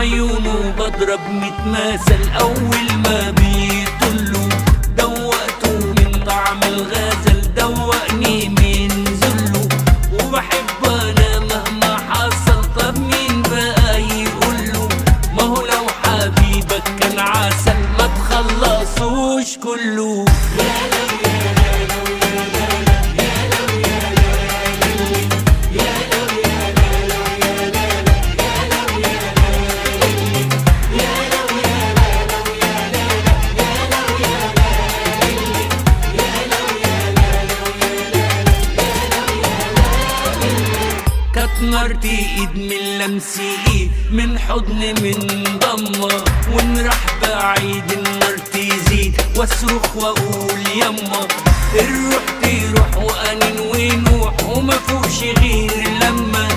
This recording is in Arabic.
عيونه بضرب متماثل أول ما بيطلوا. دوقته من طعم الغزل دوقني من ذله، وبحب أنا مهما حصل. طب مين بقى يقوله؟ ما هو لو حبيبك كان عسل ما تخلصوش كله. نارتي ايد من لمسي ايد، من حضن من ضمة، ونروح بعيد النار تزيد، واصرخ واقول يما. الروح تروح وانين ونوح، وما فوقش غير لما